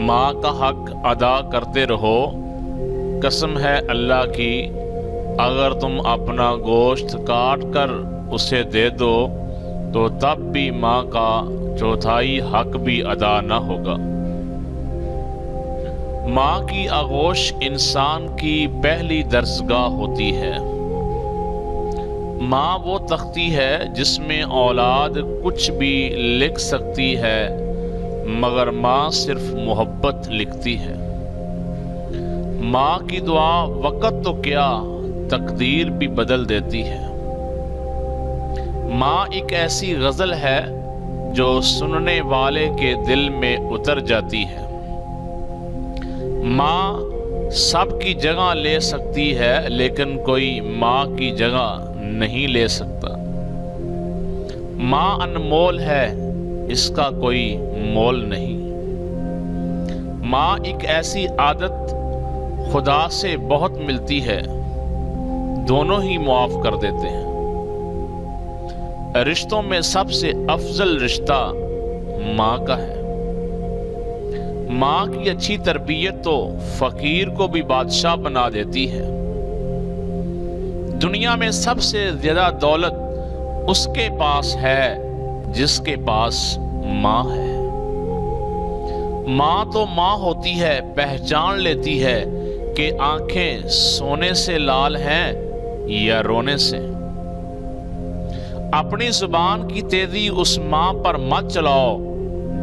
ماں کا حق ادا کرتے رہو۔ قسم ہے اللہ کی، اگر تم اپنا گوشت کاٹ کر اسے دے دو تو تب بھی ماں کا چوتھائی حق بھی ادا نہ ہوگا۔ ماں کی آغوش انسان کی پہلی درسگاہ ہوتی ہے۔ ماں وہ تختی ہے جس میں اولاد کچھ بھی لکھ سکتی ہے، مگر ماں صرف محبت لکھتی ہے۔ ماں کی دعا وقت تو کیا، تقدیر بھی بدل دیتی ہے۔ ماں ایک ایسی غزل ہے جو سننے والے کے دل میں اتر جاتی ہے۔ ماں سب کی جگہ لے سکتی ہے، لیکن کوئی ماں کی جگہ نہیں لے سکتا۔ ماں انمول ہے، اس کا کوئی مول نہیں۔ ماں ایک ایسی عادت خدا سے بہت ملتی ہے، دونوں ہی معاف کر دیتے ہیں۔ رشتوں میں سب سے افضل رشتہ ماں کا ہے۔ ماں کی اچھی تربیت تو فقیر کو بھی بادشاہ بنا دیتی ہے۔ دنیا میں سب سے زیادہ دولت اس کے پاس ہے جس کے پاس ماں ہے۔ ماں تو ماں ہوتی ہے، پہچان لیتی ہے کہ آنکھیں سونے سے لال ہیں یا رونے سے۔ اپنی زبان کی تیزی اس ماں پر مت چلاؤ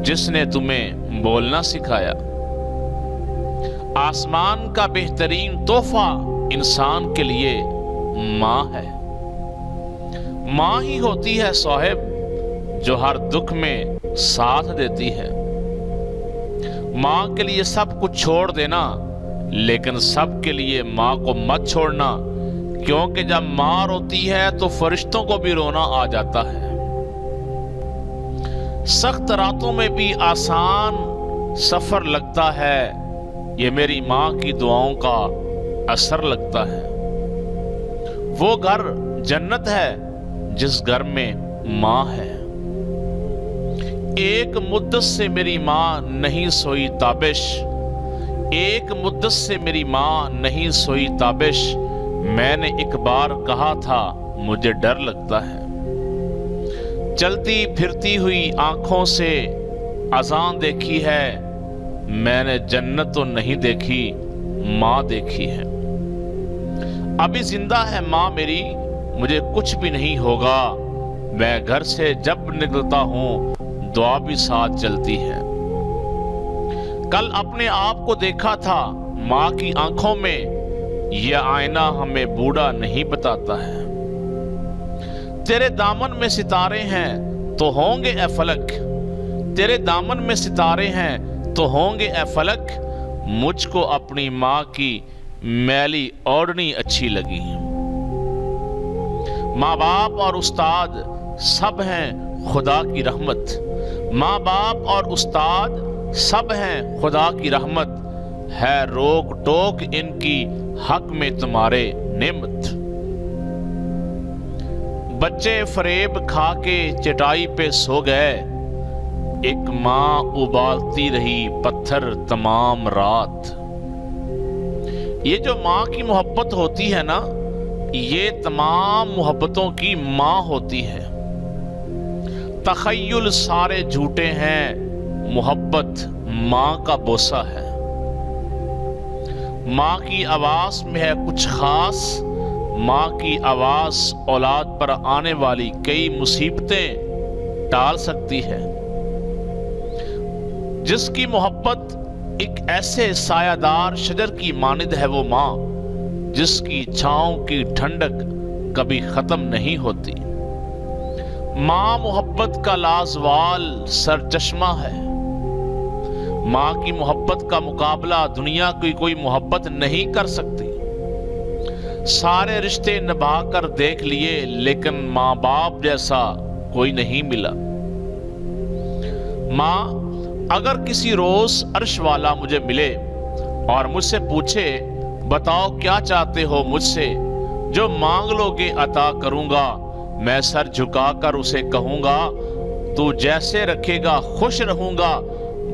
جس نے تمہیں بولنا سکھایا۔ آسمان کا بہترین تحفہ انسان کے لیے ماں ہے۔ ماں ہی ہوتی ہے صاحب جو ہر دکھ میں ساتھ دیتی ہے۔ ماں کے لیے سب کچھ چھوڑ دینا، لیکن سب کے لیے ماں کو مت چھوڑنا، کیونکہ جب ماں روتی ہے تو فرشتوں کو بھی رونا آ جاتا ہے۔ سخت راتوں میں بھی آسان سفر لگتا ہے، یہ میری ماں کی دعاؤں کا اثر لگتا ہے۔ وہ گھر جنت ہے جس گھر میں ماں ہے۔ ایک مدت سے میری ماں نہیں سوئی تابش، ایک مدت سے میری ماں نہیں سوئی تابش، میں نے ایک بار کہا تھا مجھے ڈر لگتا ہے۔ چلتی پھرتی ہوئی آنکھوں سے اذان دیکھی ہے، میں نے جنت تو نہیں دیکھی، ماں دیکھی ہے۔ ابھی زندہ ہے ماں میری، مجھے کچھ بھی نہیں ہوگا، میں گھر سے جب نکلتا ہوں دعا بھی ساتھ چلتی ہے۔ کل اپنے آپ کو دیکھا تھا ماں کی آنکھوں میں، یہ آئینہ ہمیں بوڑھا نہیں بتاتا ہے۔ تیرے دامن میں ستارے ہیں تو ہوں گے اے فلک، تیرے دامن میں ستارے ہیں تو ہوں گے اے فلک، مجھ کو اپنی ماں کی میلی اوڑھنی اچھی لگی۔ ماں باپ اور استاد سب ہیں خدا کی رحمت، ماں باپ اور استاد سب ہیں خدا کی رحمت، ہے روک ٹوک ان کی حق میں تمہارے نعمت۔ بچے فریب کھا کے چٹائی پہ سو گئے، ایک ماں ابالتی رہی پتھر تمام رات۔ یہ جو ماں کی محبت ہوتی ہے نا، یہ تمام محبتوں کی ماں ہوتی ہے۔ تخیل سارے جھوٹے ہیں، محبت ماں کا بوسہ ہے۔ ماں کی آواز میں ہے کچھ خاص، ماں کی آواز اولاد پر آنے والی کئی مصیبتیں ٹال سکتی ہے۔ جس کی محبت ایک ایسے سایہ دار شجر کی مانند ہے وہ ماں، جس کی چھاؤں کی ٹھنڈک کبھی ختم نہیں ہوتی۔ ماں محبت کا لازوال سرچشمہ ہے۔ ماں کی محبت کا مقابلہ دنیا کی کوئی محبت نہیں کر سکتی۔ سارے رشتے نبھا کر دیکھ لیے، لیکن ماں باپ جیسا کوئی نہیں ملا۔ ماں اگر کسی روز عرش والا مجھے ملے اور مجھ سے پوچھے بتاؤ کیا چاہتے ہو مجھ سے، جو مانگ لو گے عطا کروں گا، میں سر جھکا کر اسے کہوں گا تو جیسے رکھے گا خوش رہوں گا،